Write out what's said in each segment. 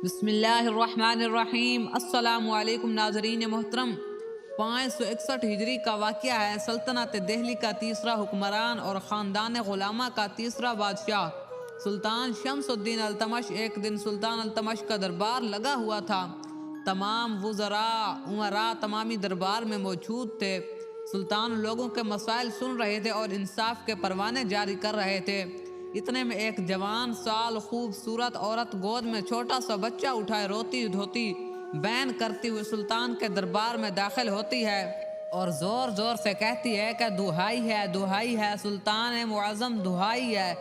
بسم اللہ الرحمن الرحیم۔ السلام علیکم ناظرین محترم۔ 561 ہجری کا واقعہ ہے۔ سلطنت دہلی کا تیسرا حکمران اور خاندان غلامہ کا تیسرا بادشاہ سلطان شمس الدین التمش۔ ایک دن سلطان التمش کا دربار لگا ہوا تھا۔ تمام وزراء امراء تمامی دربار میں موجود تھے۔ سلطان لوگوں کے مسائل سن رہے تھے اور انصاف کے پروانے جاری کر رہے تھے۔ اتنے میں ایک جوان سال خوبصورت عورت گود میں چھوٹا سا بچہ اٹھائے روتی دھوتی بین کرتی ہوئی سلطان کے دربار میں داخل ہوتی ہے اور زور زور سے کہتی ہے کہ دہائی ہے سلطان معظم، دہائی ہے۔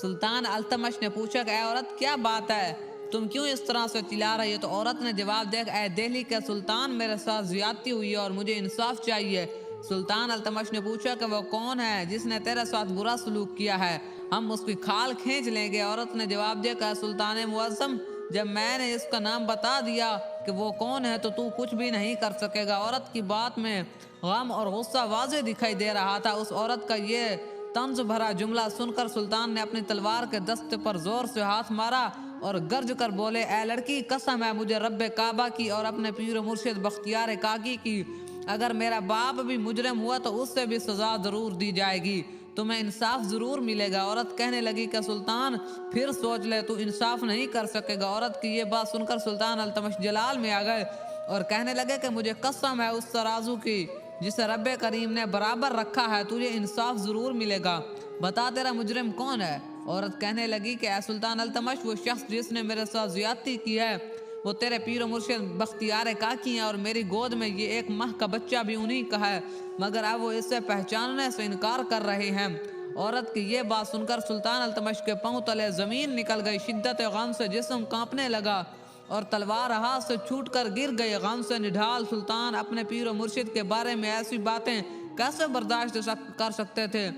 سلطان التمش نے پوچھا کہ اے عورت کیا بات ہے، تم کیوں اس طرح سے چلا رہی ہے؟ تو عورت نے جواب دیا کہ اے دہلی کے سلطان، میرے ساتھ زیادتی ہوئی ہے اور مجھے انصاف چاہیے۔ سلطان التمش نے پوچھا کہ وہ کون ہے جس نے تیرے ساتھ برا سلوک کیا ہے؟ ہم اس کی کھال کھینچ لیں گے۔ عورت نے جواب دیا کہ سلطان معظم، جب میں نے اس کا نام بتا دیا کہ وہ کون ہے تو کچھ بھی نہیں کر سکے گا۔ عورت کی بات میں غم اور غصہ واضح دکھائی دے رہا تھا۔ اس عورت کا یہ طنز بھرا جملہ سن کر سلطان نے اپنی تلوار کے دست پر زور سے ہاتھ مارا اور گرج کر بولے، اے لڑکی، قسم ہے مجھے رب کعبہ کی اور اپنے پیر و مرشد بختیار کاکی کی، اگر میرا باپ بھی مجرم ہوا تو اس سے بھی سزا ضرور دی جائے گی، تمہیں انصاف ضرور ملے گا۔ عورت کہنے لگی کہ سلطان پھر سوچ لے، تو انصاف نہیں کر سکے گا۔ عورت کی یہ بات سن کر سلطان التمش جلال میں آ گئے اور کہنے لگے کہ مجھے قسم ہے اس ترازو کی جسے رب کریم نے برابر رکھا ہے، تجھے انصاف ضرور ملے گا، بتا تیرا مجرم کون ہے؟ عورت کہنے لگی کہ اے سلطان التمش، وہ شخص جس نے میرے ساتھ زیادتی کی ہے وہ تیرے پیر و مرشد بختیار کاکی ہیں اور میری گود میں یہ 1 ماہ کا بچہ بھی انہی کا ہے، مگر اب وہ اسے پہچاننے سے انکار کر رہے ہیں۔ عورت کی یہ بات سن کر سلطان التمش کے پاؤں تلے زمین نکل گئی۔ شدت غم سے جسم کانپنے لگا اور تلوار ہاتھ سے چھوٹ کر گر گئی۔ غم سے نڈھال سلطان اپنے پیر و مرشد کے بارے میں ایسی باتیں کیسے برداشت کر سکتے تھے؟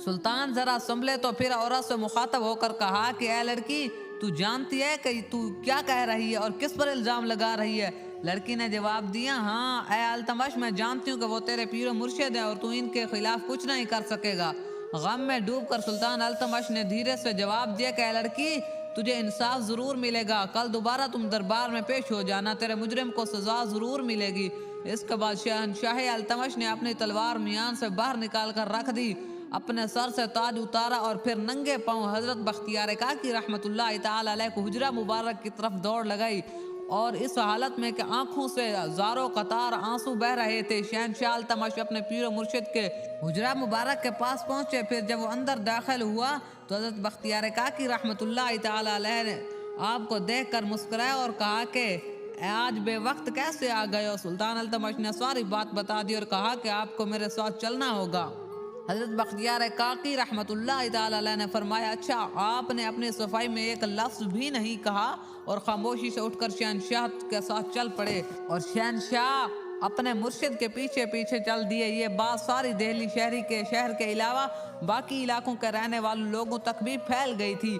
سلطان ذرا سنبھلے تو پھر عورت سے مخاطب ہو کر کہا کہ اے لڑکی، تو جانتی ہے کہ تو کیا کہہ رہی ہے اور کس پر الزام لگا رہی ہے؟ لڑکی نے جواب دیا، ہاں اے التمش، میں جانتی ہوں کہ وہ تیرے پیر و مرشد ہیں اور تو ان کے خلاف کچھ نہیں کر سکے گا۔ غم میں ڈوب کر سلطان التمش نے دھیرے سے جواب دیا کہ اے لڑکی، تجھے انصاف ضرور ملے گا، کل دوبارہ تم دربار میں پیش ہو جانا، تیرے مجرم کو سزا ضرور ملے گی۔ اس کے بعد شہنشاہ التمش نے اپنی تلوار میان سے باہر نکال کر رکھ دی، اپنے سر سے تاج اتارا اور پھر ننگے پاؤں حضرت بختیار کاکی رحمت اللہ تعالی علیہ کو حجرہ مبارک کی طرف دوڑ لگائی اور اس حالت میں کہ آنکھوں سے زاروں قطار آنسو بہ رہے تھے۔ شہنشاہ التمش اپنے پیر و مرشد کے حجرہ مبارک کے پاس پہنچے۔ پھر جب وہ اندر داخل ہوا تو حضرت بختیار کاکی رحمت اللہ تعالی علیہ نے آپ کو دیکھ کر مسکرایا اور کہا کہ آج بے وقت کیسے آ گئے ہو؟ سلطان التمش نے ساری بات بتا دی اور کہا کہ آپ کو میرے ساتھ چلنا ہوگا۔ حضرت بختیار کاکی رحمت اللہ تعالی علیہ نے فرمایا، اچھا، آپ نے اپنی صفائی میں ایک لفظ بھی نہیں کہا اور خاموشی سے اٹھ کر شہنشاہ کے ساتھ چل پڑے اور شہنشاہ اپنے مرشد کے پیچھے پیچھے چل دیے۔ یہ بات ساری دہلی شہر کے علاوہ باقی علاقوں کے رہنے والے لوگوں تک بھی پھیل گئی تھی،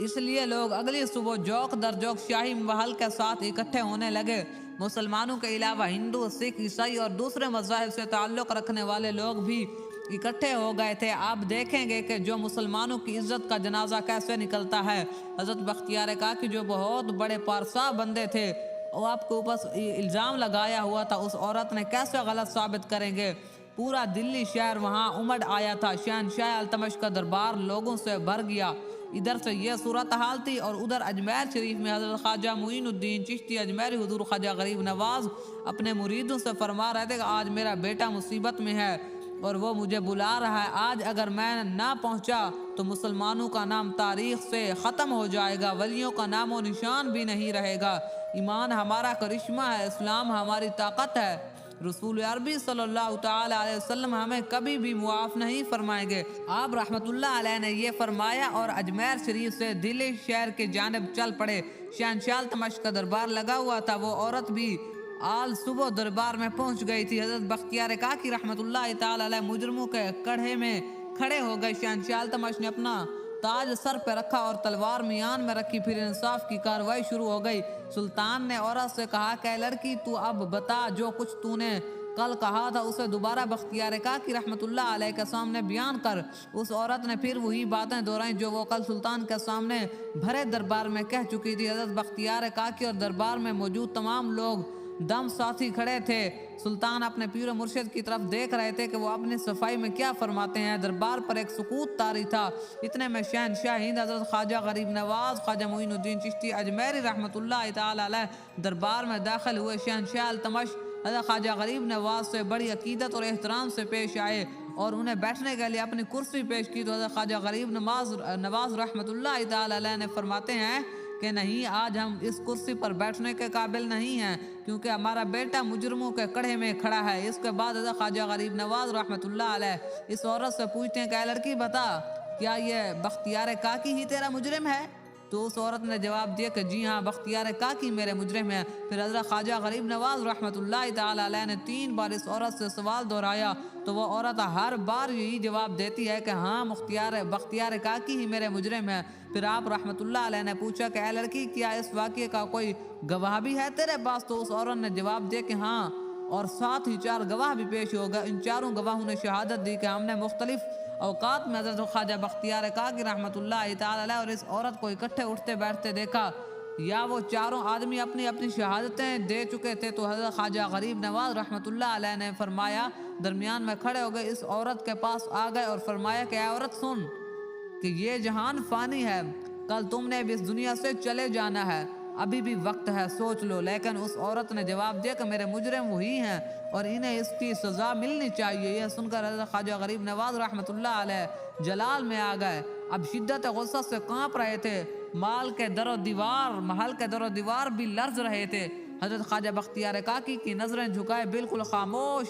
اس لیے لوگ اگلی صبح جوق در جوق شاہی محل کے ساتھ اکٹھے ہونے لگے۔ مسلمانوں کے علاوہ ہندو، سکھ، عیسائی اور دوسرے مذاہب سے تعلق رکھنے والے لوگ بھی اکٹھے ہو گئے تھے۔ آپ دیکھیں گے کہ جو مسلمانوں کی عزت کا جنازہ کیسے نکلتا ہے۔ حضرت بختیار کاکی جو بہت بڑے پارسا بندے تھے، وہ آپ کے اوپر الزام لگایا ہوا تھا، اس عورت نے کیسے غلط ثابت کریں گے؟ پورا دلی شہر وہاں امڑ آیا تھا۔ شہنشاہ التمش کا دربار لوگوں سے بھر گیا۔ ادھر سے یہ صورتحال تھی اور ادھر اجمیر شریف میں حضرت خواجہ معین الدین چشتی اجمیری حضور خواجہ غریب نواز اپنے مریدوں سے فرما رہے تھے کہ آج میرا بیٹا مصیبت میں ہے اور وہ مجھے بلا رہا ہے، آج اگر میں نہ پہنچا تو مسلمانوں کا نام تاریخ سے ختم ہو جائے گا، ولیوں کا نام و نشان بھی نہیں رہے گا۔ ایمان ہمارا کرشمہ ہے، اسلام ہماری طاقت ہے، رسول عربی صلی اللہ تعالی علیہ وسلم ہمیں کبھی بھی معاف نہیں فرمائیں گے۔ آپ رحمت اللہ علیہ نے یہ فرمایا اور اجمیر شریف سے دلی شہر کی جانب چل پڑے۔ شہنشاہ التمش کا دربار لگا ہوا تھا، وہ عورت بھی آل صبح دربار میں پہنچ گئی تھی۔ حضرت بختیار کاکی رحمت اللہ تعالی علیہ مجرموں کے کڑھے میں کھڑے ہو گئے۔ شہنشاہ التمش نے اپنا تاج سر پہ رکھا اور تلوار میان میں رکھی، پھر انصاف کی کارروائی شروع ہو گئی۔ سلطان نے عورت سے کہا کہ لڑکی، تو اب بتا جو کچھ تو نے کل کہا تھا اسے دوبارہ بختیار کاکی رحمت اللہ علیہ کے سامنے بیان کر۔ اس عورت نے پھر وہی باتیں دہرائیں جو وہ کل سلطان کے سامنے بھرے دربار میں کہہ چکی تھی۔ حضرت بختیار کاکی اور دربار میں موجود تمام لوگ دم ساتھی کھڑے تھے۔ سلطان اپنے پیر و مرشد کی طرف دیکھ رہے تھے کہ وہ اپنی صفائی میں کیا فرماتے ہیں۔ دربار پر ایک سکوت طاری تھا۔ اتنے میں شہنشاہ ہند حضرت خواجہ غریب نواز خواجہ معین الدین چشتی اجمیری رحمت اللہ تعالی علیہ دربار میں داخل ہوئے۔ شہنشاہ التمش حضرت خواجہ غریب نواز سے بڑی عقیدت اور احترام سے پیش آئے اور انہیں بیٹھنے کے لیے اپنی کرسی پیش کی تو حضرت خواجہ غریب نواز رحمت اللہ تعالی علیہ نے فرماتے ہیں کہ نہیں، آج ہم اس کرسی پر بیٹھنے کے قابل نہیں ہیں کیونکہ ہمارا بیٹا مجرموں کے کڑھے میں کھڑا ہے۔ اس کے بعد حضرت خواجہ غریب نواز رحمت اللہ علیہ اس عورت سے پوچھتے ہیں کہ اے لڑکی بتا، کیا یہ بختیار کاکی ہی تیرا مجرم ہے؟ تو اس عورت نے جواب دیا کہ جی ہاں، بختیار کاکی میرے مجرم ہے۔ پھر حضرت خواجہ غریب نواز رحمت اللہ تعالی علیہ نے 3 بار اس عورت سے سوال دہرایا تو وہ عورت ہر بار یہی جواب دیتی ہے کہ ہاں، بختیار کاکی ہی میرے مجرم ہے۔ پھر آپ رحمت اللہ علیہ نے پوچھا کہ اے لڑکی، کیا اس واقعے کا کوئی گواہ بھی ہے تیرے پاس؟ تو اس عورت نے جواب دیا کہ ہاں، اور ساتھ ہی 4 گواہ بھی پیش ہو گئے۔ ان 4 گواہوں نے شہادت دی کہ ہم نے مختلف اوقات میں حضرت خواجہ بختیار کاکی رحمت اللہ تعالی علیہ اور اس عورت کو اکٹھے اٹھتے بیٹھتے دیکھا، یا وہ 4 آدمی اپنی اپنی شہادتیں دے چکے تھے۔ تو حضرت خواجہ غریب نواز رحمت اللہ علیہ نے فرمایا، درمیان میں کھڑے ہو گئے، اس عورت کے پاس آ گئے اور فرمایا کہ اے عورت سن کہ یہ جہان فانی ہے، کل تم نے بھی اس دنیا سے چلے جانا ہے، ابھی بھی وقت ہے، سوچ لو۔ لیکن اس عورت نے جواب دیا کہ میرے مجرم وہی ہیں اور انہیں اس کی سزا ملنی چاہیے۔ یہ سن کر حضرت خواجہ غریب نواز رحمت اللہ علیہ جلال میں آ گئے، اب شدت غصہ سے کانپ رہے تھے، محل کے در و دیوار بھی لرز رہے تھے۔ حضرت خواجہ بختیار کاکی کی نظریں جھکائے بالکل خاموش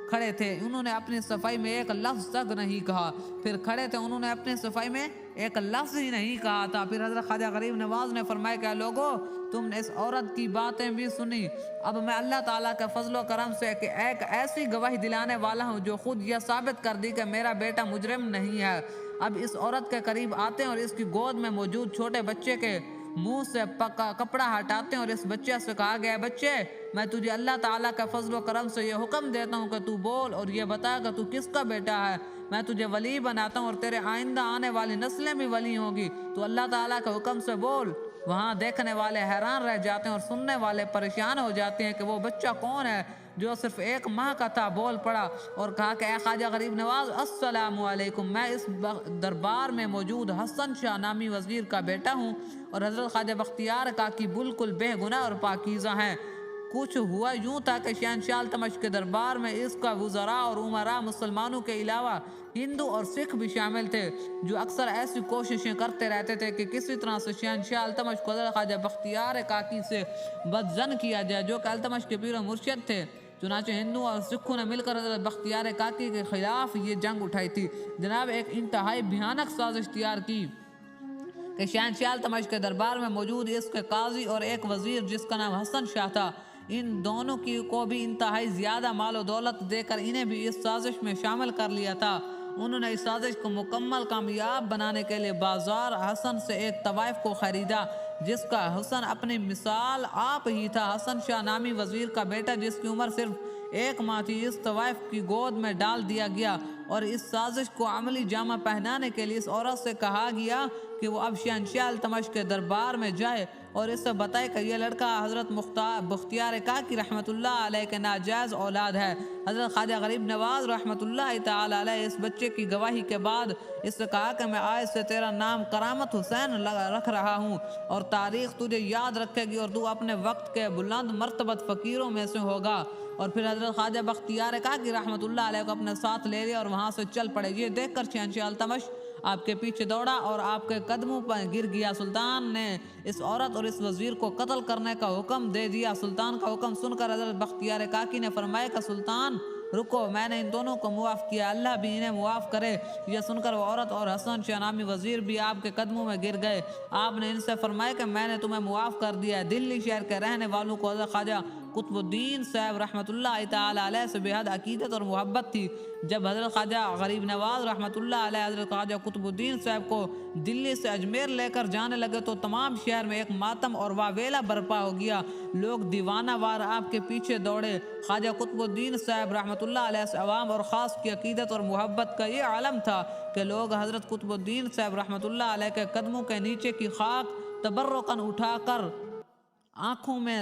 کھڑے تھے، انہوں نے اپنی صفائی میں ایک لفظ تک نہیں کہا۔ پھر کھڑے تھے، انہوں نے اپنی صفائی میں ایک لفظ ہی نہیں کہا تھا۔ پھر حضرت خواجہ غریب نواز نے فرمایا کہ لوگو، تم نے اس عورت کی باتیں بھی سنی، اب میں اللہ تعالیٰ کے فضل و کرم سے ایک ایسی گواہی دلانے والا ہوں جو خود یہ ثابت کر دی کہ میرا بیٹا مجرم نہیں ہے۔ اب اس عورت کے قریب آتے ہیں اور اس کی گود میں موجود چھوٹے بچے کے منہ سے کپڑا ہٹاتے ہیں اور اس بچے سے کہا گیا، بچے، میں تجھے اللہ تعالیٰ کے فضل و کرم سے یہ حکم دیتا ہوں کہ تو بول اور یہ بتا کہ تو کس کا بیٹا ہے۔ میں تجھے ولی بناتا ہوں اور تیرے آئندہ آنے والی نسلیں بھی ولی ہوں گی، تو اللہ تعالیٰ کے حکم سے بول۔ وہاں دیکھنے والے حیران رہ جاتے ہیں اور سننے والے پریشان ہو جاتے ہیں کہ وہ بچہ کون ہے جو صرف 1 ماہ کا تھا۔ بول پڑا اور کہا کہ اے خواجہ غریب نواز، السلام علیکم، میں اس دربار میں موجود حسن شاہ نامی وزیر کا بیٹا ہوں اور حضرت خواجہ بختیار کاکی بالکل بے گناہ اور پاکیزہ ہیں۔ کچھ ہوا یوں تھا کہ شہنشاہ التمش کے دربار میں اس کا وزراء اور امراء مسلمانوں کے علاوہ ہندو اور سکھ بھی شامل تھے، جو اکثر ایسی کوششیں کرتے رہتے تھے کہ کسی طرح سے شہنشاہ التمش کو حضرت خواجہ بختیار کاکی سے بدظن کیا جائے، جو کہ التمش کے پیر و مرشد تھے۔ چنانچہ ہندو اور سکھوں نے مل کر حضرت بختیار کاکی کے خلاف یہ جنگ اٹھائی تھی۔ جناب، ایک انتہائی بھیانک سازش تیار کی کہ شہنشاہ التمش کے دربار میں موجود اس کے قاضی اور ایک وزیر جس کا نام حسن شاہ تھا، ان دونوں کو بھی انتہائی زیادہ مال و دولت دے کر انہیں بھی اس سازش میں شامل کر لیا تھا۔ انہوں نے اس سازش کو مکمل کامیاب بنانے کے لیے بازار حسن سے ایک طوائف کو خریدا جس کا حسن اپنی مثال آپ ہی تھا۔ حسن شاہ نامی وزیر کا بیٹا جس کی عمر صرف 1 ماہ تھی، اس طوائف کی گود میں ڈال دیا گیا اور اس سازش کو عملی جامہ پہنانے کے لیے اس عورت سے کہا گیا کہ وہ اب شہنشاہ التمش کے دربار میں جائے اور اس سے بتائے کہ یہ لڑکا حضرت بختیار کاکی رحمت اللہ علیہ کے ناجائز اولاد ہے۔ حضرت خواجہ غریب نواز رحمت اللہ تعالی علیہ اس بچے کی گواہی کے بعد اس سے کہا کہ میں آج سے تیرا نام کرامت حسین رکھ رہا ہوں اور تاریخ تجھے یاد رکھے گی اور تو اپنے وقت کے بلند مرتبت فقیروں میں سے ہوگا۔ اور پھر حضرت خواجہ بختیار کاکی رحمت اللہ علیہ کو اپنے ساتھ لے لیا اور وہاں سے چل پڑے۔ یہ دیکھ کر شہنشاہ التمش آپ کے پیچھے دوڑا اور آپ کے قدموں پر گر گیا۔ سلطان نے اس عورت اور اس وزیر کو قتل کرنے کا حکم دے دیا۔ سلطان کا حکم سن کر حضرت بختیار کاکی نے فرمایا کہ سلطان رکو، میں نے ان دونوں کو معاف کیا، اللہ بھی انہیں معاف کرے۔ یہ سن کر وہ عورت اور حسن شاہ نامی وزیر بھی آپ کے قدموں میں گر گئے۔ آپ نے ان سے فرمایا کہ میں نے تمہیں معاف کر دیا ہے۔ دلی شہر کے رہنے والوں کو حضرت خواجہ قطب الدین صاحب رحمۃ اللہ تعالی علیہ سے بے حد عقیدت اور محبت تھی۔ جب حضرت خواجہ غریب نواز رحمۃ اللہ علیہ حضرت خواجہ قطب الدین صاحب کو دلی سے اجمیر لے کر جانے لگے تو تمام شہر میں ایک ماتم اور واویلا برپا ہو گیا۔ لوگ دیوانہ وار آپ کے پیچھے دوڑے۔ خواجہ قطب الدین صاحب رحمۃ اللہ علیہ سے عوام اور خاص کی عقیدت اور محبت کا یہ عالم تھا کہ لوگ حضرت قطب الدین صاحب رحمۃ اللہ علیہ کے قدموں کے نیچے کی خاک تبرکاً اٹھا کر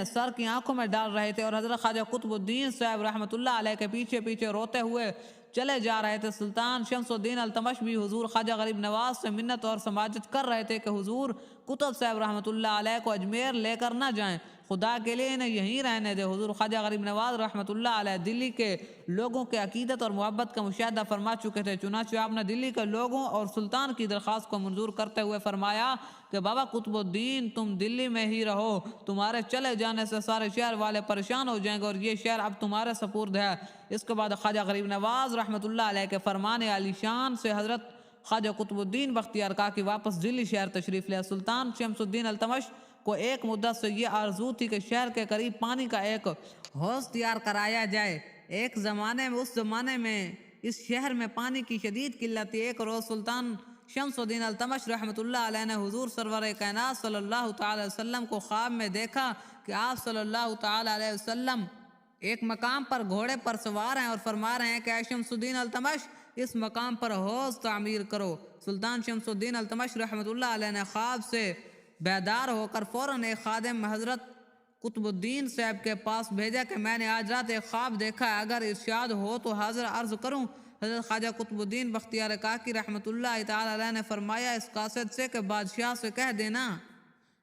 سر کی آنکھوں میں ڈال رہے تھے اور حضرت خواجہ قطب الدین صاحب رحمۃ اللہ علیہ کے پیچھے پیچھے روتے ہوئے چلے جا رہے تھے۔ سلطان شمس الدین التمش بھی حضور خواجہ غریب نواز سے منت اور سماجت کر رہے تھے کہ حضور قطب صاحب رحمۃ اللہ علیہ کو اجمیر لے کر نہ جائیں، خدا کے لیے انہیں یہیں رہنے دے۔ حضور خواجہ غریب نواز رحمۃ اللہ علیہ دلی کے لوگوں کے عقیدت اور محبت کا مشاہدہ فرما چکے تھے، چنانچہ آپ نے دلی کے لوگوں اور سلطان کی درخواست کو منظور کرتے ہوئے فرمایا کہ بابا قطب الدین تم دلی میں ہی رہو، تمہارے چلے جانے سے سارے شہر والے پریشان ہو جائیں گے اور یہ شہر اب تمہارے سپرد ہے۔ اس کے بعد خواجہ غریب نواز رحمۃ اللہ علیہ کے فرمان عالی شان سے حضرت خواجہ قطب الدین بختیار کاکی واپس دلی شہر تشریف لے۔ سلطان شمس الدین التمش کو ایک مدت سے یہ آرزو تھی کہ شہر کے قریب پانی کا ایک حوض تیار کرایا جائے۔ اس زمانے میں اس شہر میں پانی کی شدید قلت تھی۔ ایک روز سلطان شمس الدین التمش رحمۃ اللہ علیہ نے حضور سرور کائنات صلی اللہ تعالی وسلم کو خواب میں دیکھا کہ آپ صلی اللہ تعالی علیہ وسلم ایک مقام پر گھوڑے پر سوار ہیں اور فرما رہے ہیں کہ اے شمس الدین التمش اس مقام پر حوض تعمیر کرو۔ سلطان شمس الدین التمش رحمۃ اللہ علیہ نے خواب سے بیدار ہو کر فوراً ایک خادم حضرت قطب الدین صاحب کے پاس بھیجا کہ میں نے آج رات ایک خواب دیکھا ہے، اگر ارشاد ہو تو حاضر عرض کروں۔ حضرت خواجہ قطب الدین بختیار کاکی رحمۃ اللہ تعالی علیہ نے فرمایا اس قاصد سے کہ بادشاہ سے کہہ دینا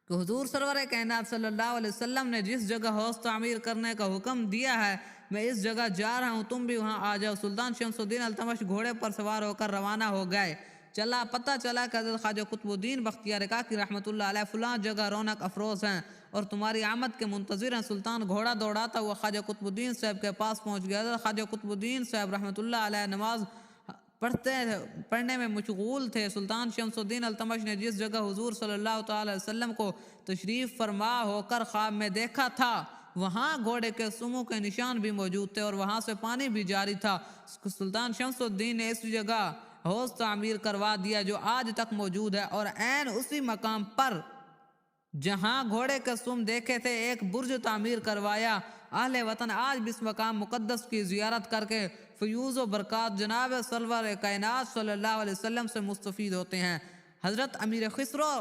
کہ حضور سرور کائنات صلی اللہ علیہ وسلم نے جس جگہ حوض تعمیر کرنے کا حکم دیا ہے میں اس جگہ جا رہا ہوں، تم بھی وہاں آ جاؤ۔ سلطان شمس الدین التمش گھوڑے پر سوار ہو کر روانہ ہو گئے۔ پتہ چلا کہ حضرت خواجہ قطب الدین بختیار کاکی رحمۃ اللہ علیہ فلاں جگہ رونق افروز ہیں اور تمہاری آمد کے منتظر ہیں۔ سلطان گھوڑا دوڑاتا ہوا خواجہ قطب الدین صاحب کے پاس پہنچ گیا۔ حضرت خواجہ قطب الدین صاحب رحمۃ اللہ علیہ نماز پڑھنے میں مشغول تھے۔ سلطان شمس الدین التمش نے جس جگہ حضور صلی اللہ تعالی وسلم کو تشریف فرما ہو کر خواب میں دیکھا تھا وہاں گھوڑے کے سموں کے نشان بھی موجود تھے اور وہاں سے پانی بھی جاری تھا۔ سلطان شمس الدین نے اس جگہ حوض تعمیر کروا دیا جو آج تک موجود ہے اور عین اسی مقام پر جہاں گھوڑے کے سم دیکھے تھے ایک برج تعمیر کروایا۔ اہل وطن آج بھی اس مقام مقدس کی زیارت کر کے فیوز و برکات جناب سرور کائنات صلی اللہ علیہ وسلم سے مستفید ہوتے ہیں۔ حضرت امیر خسرو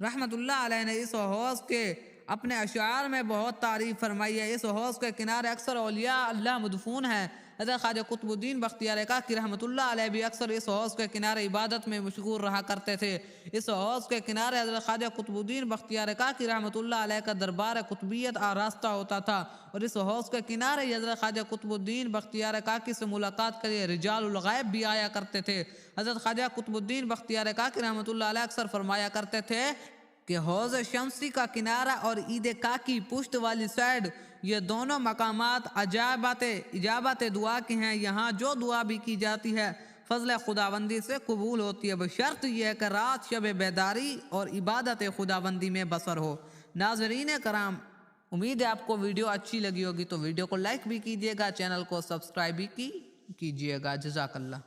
رحمۃ اللہ علیہ نے اس حوض کے اپنے اشعار میں بہت تعریف فرمائی ہے۔ اس حوض کے کنارے اکثر اولیاء اللہ مدفون ہیں۔ حضرت خواجہ قطب الدین بختیار کاکی رحمۃ اللہ علیہ بھی اکثر اس حوض کے کنارے عبادت میں مشغول رہا کرتے تھے۔ اس حوض کے کنارے حضرت خواجہ قطب الدین بختیار کاکی رحمۃ اللہ علیہ کا دربار قطبیت آراستہ ہوتا تھا اور اس حوض کے کنارے حضرت خواجہ قطب الدین بختیار کاکی سے ملاقات کے لیے رجال الغیب بھی آیا کرتے تھے۔ حضرت خواجہ قطب الدین بختیار کاکی رحمۃ اللہ علیہ اکثر فرمایا کرتے تھے کہ حوض شمسی کا کنارہ اور عید کاکی پشت والی سائڈ یہ دونوں مقامات اجابت دعا کے ہیں، یہاں جو دعا بھی کی جاتی ہے فضل خداوندی سے قبول ہوتی ہے، بشرط یہ ہے کہ رات شب بیداری اور عبادت خداوندی میں بسر ہو۔ ناظرین کرام، امید ہے آپ کو ویڈیو اچھی لگی ہوگی تو ویڈیو کو لائک بھی کیجیے گا، چینل کو سبسکرائب بھی کیجیے گا۔ جزاک اللہ۔